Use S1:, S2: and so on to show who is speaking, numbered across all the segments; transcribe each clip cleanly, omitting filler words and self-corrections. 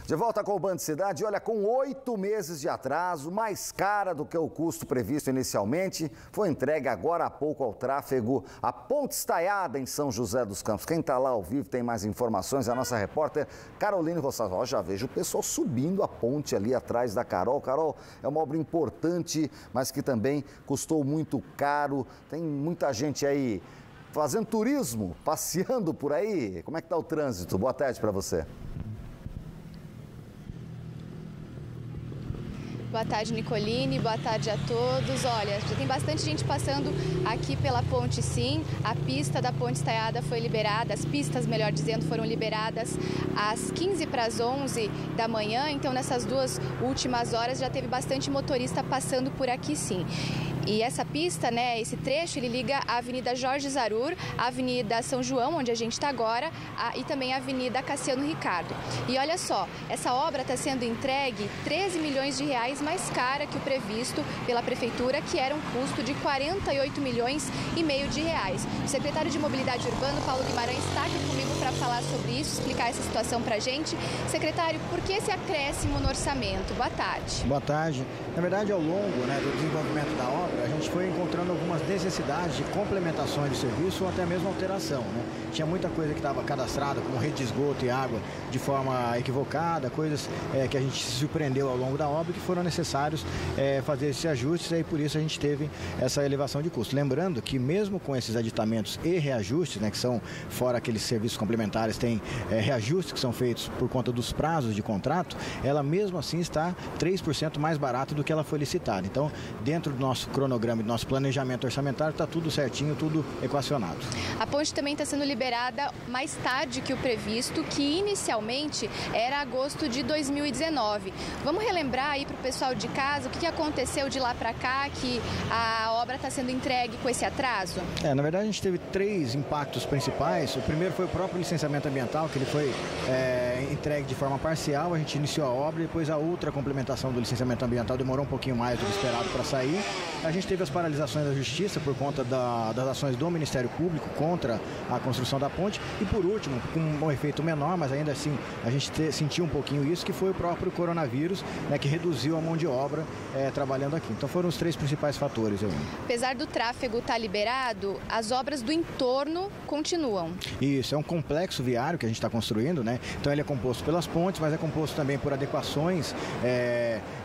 S1: De volta com o Band Cidade, olha, com 8 meses de atraso, mais cara do que o custo previsto inicialmente, foi entregue agora há pouco ao tráfego a Ponte Estaiada em São José dos Campos. Quem está lá ao vivo tem mais informações, a nossa repórter Caroline Rossas. Ó, já vejo o pessoal subindo a ponte ali atrás da Carol. Carol, é uma obra importante, mas que também custou muito caro. Tem muita gente aí fazendo turismo, passeando por aí. Como é que está o trânsito? Boa tarde para você.
S2: Boa tarde, Nicoline. Boa tarde a todos. Olha, já tem bastante gente passando aqui pela ponte, sim. A pista da Ponte Estaiada foi liberada, as pistas, melhor dizendo, foram liberadas às 15 para as 11 da manhã. Então, nessas duas últimas horas, já teve bastante motorista passando por aqui, sim. E essa pista, né, esse trecho, ele liga a Avenida Jorge Zarur, a Avenida São João, onde a gente está agora, e também a Avenida Cassiano Ricardo. E olha só, essa obra está sendo entregue 13 milhões de reais mais cara que o previsto pela Prefeitura, que era um custo de 48 milhões e meio de reais. O secretário de Mobilidade Urbana, Paulo Guimarães, está aqui comigo para falar sobre isso, explicar essa situação para a gente. Secretário, por que esse acréscimo no orçamento? Boa tarde.
S3: Boa tarde. Na verdade, ao longo do desenvolvimento da obra, a gente foi encontrando algumas necessidades de complementações de serviço ou até mesmo alteração, né? Tinha muita coisa que estava cadastrada, como rede de esgoto e água, de forma equivocada, coisas que a gente se surpreendeu ao longo da obra que foram necessários fazer esses ajustes, e por isso a gente teve essa elevação de custo. Lembrando que mesmo com esses aditamentos e reajustes, né, que são fora aqueles serviços complementares, tem reajustes que são feitos por conta dos prazos de contrato, ela mesmo assim está 3% mais barata do que ela foi licitada. Então, dentro do nosso cronograma, do nosso planejamento orçamentário, está tudo certinho, tudo equacionado.
S2: A ponte também está sendo liberada mais tarde que o previsto, que inicialmente era agosto de 2019. Vamos relembrar aí para o pessoal de casa o que aconteceu de lá para cá, que a obra está sendo entregue com esse atraso?
S3: Na verdade, a gente teve 3 impactos principais. O primeiro foi o próprio licenciamento ambiental, que ele foi entregue de forma parcial. A gente iniciou a obra, depois a outra complementação do licenciamento ambiental demorou um pouquinho mais do que esperado para sair. A gente teve as paralisações da Justiça por conta das ações do Ministério Público contra a construção da ponte. E por último, com um efeito menor, mas ainda assim a gente sentiu um pouquinho isso, que foi o próprio coronavírus, né, que reduziu a mão de obra trabalhando aqui. Então foram os 3 principais fatores.
S2: Apesar do tráfego estar liberado, as obras do entorno continuam.
S3: Isso, é um complexo viário que a gente está construindo, né? Então ele é composto pelas pontes, mas é composto também por adequações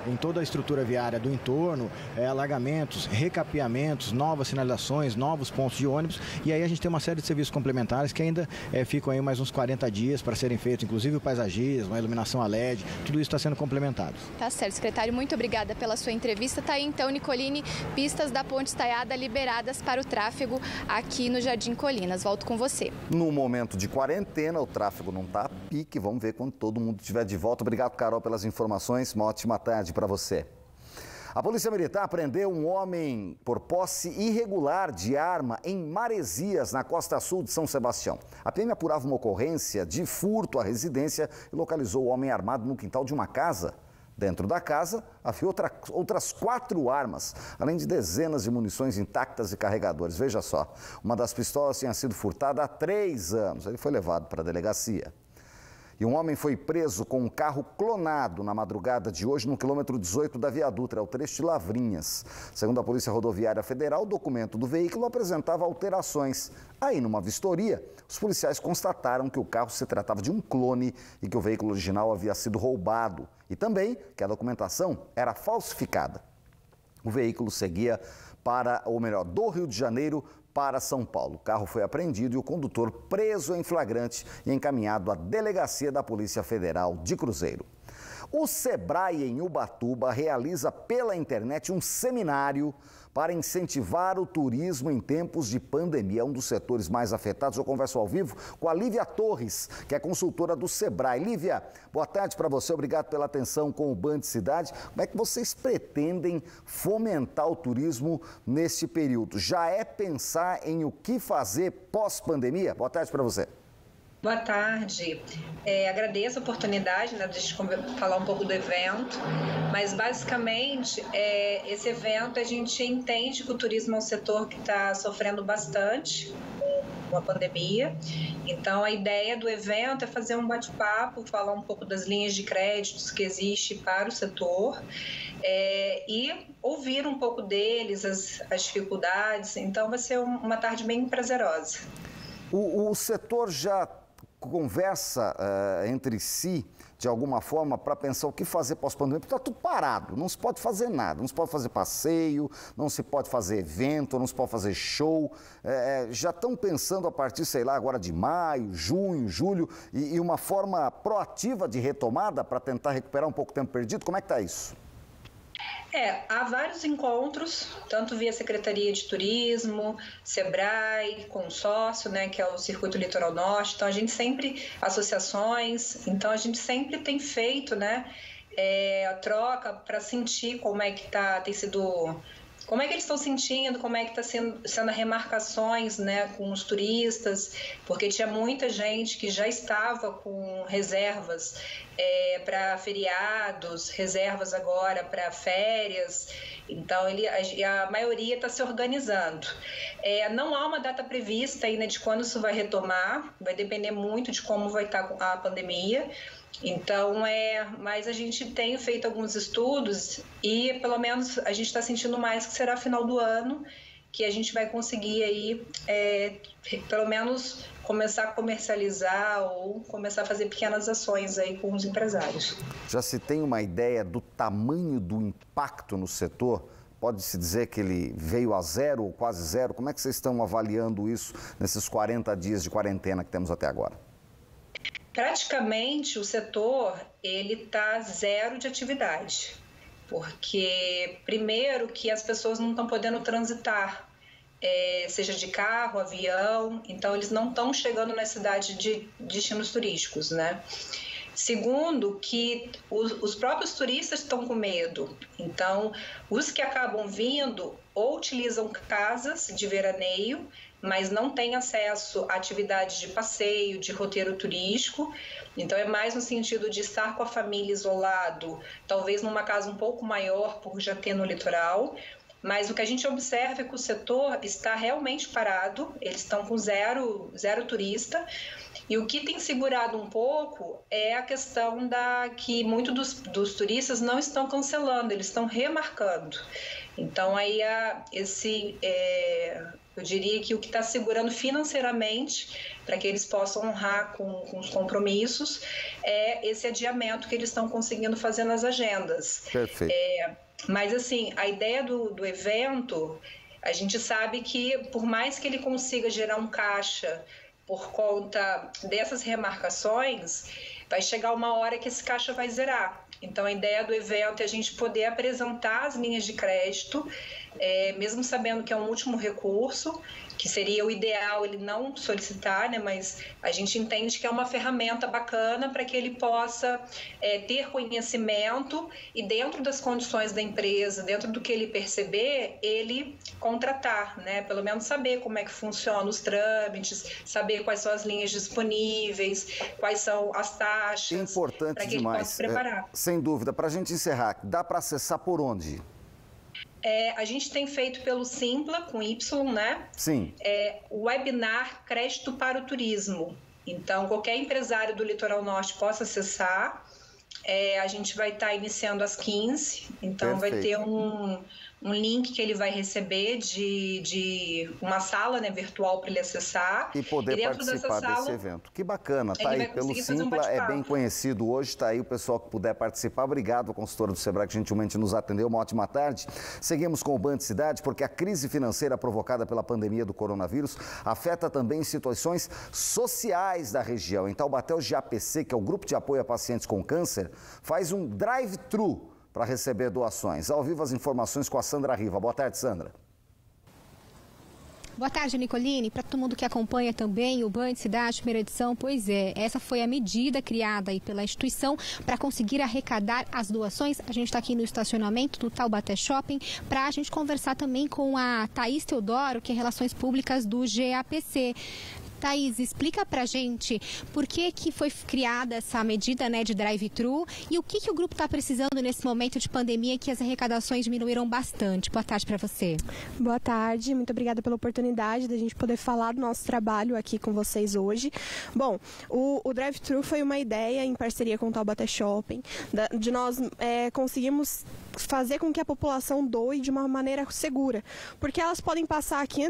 S3: em toda a estrutura viária do entorno, alargamentos, recapeamentos, novas sinalizações, novos pontos de ônibus, e aí a gente tem uma série de serviços complementares que ainda ficam aí mais uns 40 dias para serem feitos, inclusive o paisagismo, a iluminação a LED, tudo isso está sendo complementado.
S2: Tá certo, secretário, muito obrigada pela sua entrevista. Tá aí então, Nicoline, pistas da Ponte Estaiada liberadas para o tráfego aqui no Jardim Colinas. Volto com você.
S1: No momento de quarentena, o tráfego não está a pique, vamos ver quando todo mundo estiver de volta. Obrigado, Carol, pelas informações, uma ótima tarde para você. A Polícia Militar prendeu um homem por posse irregular de arma em Maresias, na costa sul de São Sebastião. A PM apurava uma ocorrência de furto à residência e localizou o homem armado no quintal de uma casa. Dentro da casa, havia outras 4 armas, além de dezenas de munições intactas e carregadores. Veja só, uma das pistolas tinha sido furtada há 3 anos. Ele foi levado para a delegacia. E um homem foi preso com um carro clonado na madrugada de hoje no quilômetro 18 da Via Dutra, o trecho de Lavrinhas. Segundo a Polícia Rodoviária Federal, o documento do veículo apresentava alterações. Aí, numa vistoria, os policiais constataram que o carro se tratava de um clone e que o veículo original havia sido roubado. E também que a documentação era falsificada. O veículo seguia do Rio de Janeiro para São Paulo. O carro foi apreendido e o condutor preso em flagrante e encaminhado à delegacia da Polícia Federal de Cruzeiro. O Sebrae em Ubatuba realiza pela internet um seminário para incentivar o turismo em tempos de pandemia. É um dos setores mais afetados. Eu converso ao vivo com a Lívia Torres, que é consultora do Sebrae. Lívia, boa tarde para você. Obrigado pela atenção com o Band Cidade. Como é que vocês pretendem fomentar o turismo nesse período? Já é pensar em o que fazer pós-pandemia? Boa tarde para você.
S4: Boa tarde. Agradeço a oportunidade, né, de a gente falar um pouco do evento, mas basicamente esse evento a gente entende que o turismo é um setor que está sofrendo bastante com a pandemia. Então, a ideia do evento é fazer um bate-papo, falar um pouco das linhas de créditos que existe para o setor e ouvir um pouco deles, as dificuldades. Então, vai ser uma tarde bem prazerosa.
S1: O setor já conversa entre si, de alguma forma, para pensar o que fazer pós-pandemia, porque está tudo parado, não se pode fazer nada, não se pode fazer passeio, não se pode fazer evento, não se pode fazer show. Já estão pensando a partir, sei lá, agora de maio, junho, julho, e uma forma proativa de retomada para tentar recuperar um pouco o tempo perdido? Como é que está isso?
S4: Há vários encontros, tanto via Secretaria de Turismo, Sebrae, consórcio, né, que é o Circuito Litoral Norte. Então, a gente sempre, associações, então a gente sempre tem feito, né, a troca para sentir como é que tem sido... Como é que eles estão sentindo, como é que está sendo remarcações, né, com os turistas, porque tinha muita gente que já estava com reservas para feriados, reservas agora para férias, então a maioria está se organizando. Não há uma data prevista ainda de quando isso vai retomar, vai depender muito de como vai estar a pandemia. Então, mas a gente tem feito alguns estudos e, pelo menos, a gente está sentindo mais que será final do ano, que a gente vai conseguir aí, pelo menos, começar a comercializar ou começar a fazer pequenas ações aí com os empresários.
S1: Já se tem uma ideia do tamanho do impacto no setor? Pode-se dizer que ele veio a zero ou quase zero? Como é que vocês estão avaliando isso nesses 40 dias de quarentena que temos até agora?
S4: Praticamente o setor ele está zero de atividade, porque primeiro que as pessoas não estão podendo transitar, seja de carro, avião, então eles não estão chegando na cidade de destinos turísticos, né? Segundo, que os próprios turistas estão com medo, então os que acabam vindo ou utilizam casas de veraneio, mas não têm acesso a atividades de passeio, de roteiro turístico. Então, é mais no sentido de estar com a família isolado, talvez numa casa um pouco maior, por já ter no litoral. Mas o que a gente observa é que o setor está realmente parado, eles estão com zero turista. E o que tem segurado um pouco é a questão que muitos dos turistas não estão cancelando, eles estão remarcando. Então, aí eu diria que o que está segurando financeiramente para que eles possam honrar com os compromissos é esse adiamento que eles estão conseguindo fazer nas agendas.
S1: Perfeito.
S4: Mas, assim, a ideia do evento, a gente sabe que, por mais que ele consiga gerar um caixa por conta dessas remarcações, vai chegar uma hora que esse caixa vai zerar. Então, a ideia do evento é a gente poder apresentar as linhas de crédito, mesmo sabendo que é um último recurso, que seria o ideal ele não solicitar, né? Mas a gente entende que é uma ferramenta bacana para que ele possa ter conhecimento e, dentro das condições da empresa, dentro do que ele perceber, ele contratar, né? Pelo menos saber como é que funcionam os trâmites, saber quais são as linhas disponíveis, quais são as taxas.
S1: Importante
S4: para que
S1: demais.
S4: ele possa se preparar.
S1: Sem dúvida. Para a gente encerrar, dá para acessar por onde?
S4: A gente tem feito pelo Simpla, com Y, né?
S1: Sim.
S4: O webinar Crédito para o Turismo. Então, qualquer empresário do Litoral Norte possa acessar. A gente vai estar iniciando às 15, então
S1: Perfeito.
S4: Vai ter um link que ele vai receber de uma sala, né, virtual para ele acessar.
S1: E poder participar desse evento. Que bacana, tá aí pelo Simpla, é bem conhecido hoje, tá aí o pessoal que puder participar. Obrigado, a consultora do Sebrae, que gentilmente nos atendeu. Uma ótima tarde. Seguimos com o Band Cidade, porque a crise financeira provocada pela pandemia do coronavírus afeta também situações sociais da região. Em Taubaté, o GAPC, que é o Grupo de Apoio a Pacientes com Câncer, faz um drive-thru para receber doações. Ao vivo as informações com a Sandra Riva. Boa tarde, Sandra.
S5: Boa tarde, Nicoline. Para todo mundo que acompanha também o Band Cidade, primeira edição, pois essa foi a medida criada aí pela instituição para conseguir arrecadar as doações. A gente está aqui no estacionamento do Taubaté Shopping para a gente conversar também com a Thaís Teodoro, que é Relações Públicas do GAPC. Thaís, explica pra gente por que foi criada essa medida, né, de drive-thru e o que o grupo está precisando nesse momento de pandemia que as arrecadações diminuíram bastante. Boa tarde para você.
S6: Boa tarde, muito obrigada pela oportunidade da gente poder falar do nosso trabalho aqui com vocês hoje. Bom, o drive-thru foi uma ideia em parceria com o Taubaté Shopping, de nós conseguimos fazer com que a população doe de uma maneira segura, porque elas podem passar aqui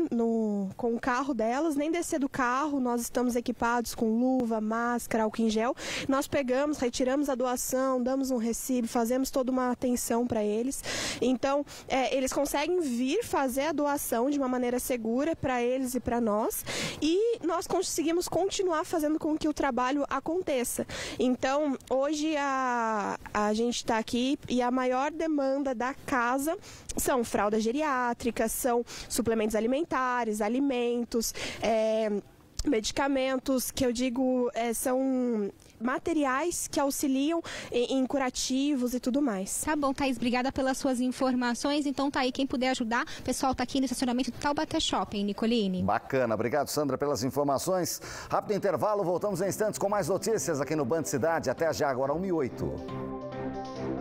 S6: com o carro delas, nem descer do carro, nós estamos equipados com luva, máscara, álcool em gel, nós pegamos, retiramos a doação, damos um recibo, fazemos toda uma atenção para eles, então eles conseguem vir fazer a doação de uma maneira segura para eles e para nós, e nós conseguimos continuar fazendo com que o trabalho aconteça. Então, hoje a gente está aqui e a maior demanda da casa são fraldas geriátricas, são suplementos alimentares, alimentos, medicamentos, que eu digo são materiais que auxiliam em curativos e tudo mais.
S5: Tá bom, Thaís, obrigada pelas suas informações. Então tá aí, quem puder ajudar, o pessoal tá aqui no estacionamento do Taubaté Shopping, Nicoline.
S1: Bacana, obrigado, Sandra, pelas informações. Rápido intervalo, voltamos em instantes com mais notícias aqui no Band Cidade. Até já, agora 1h08.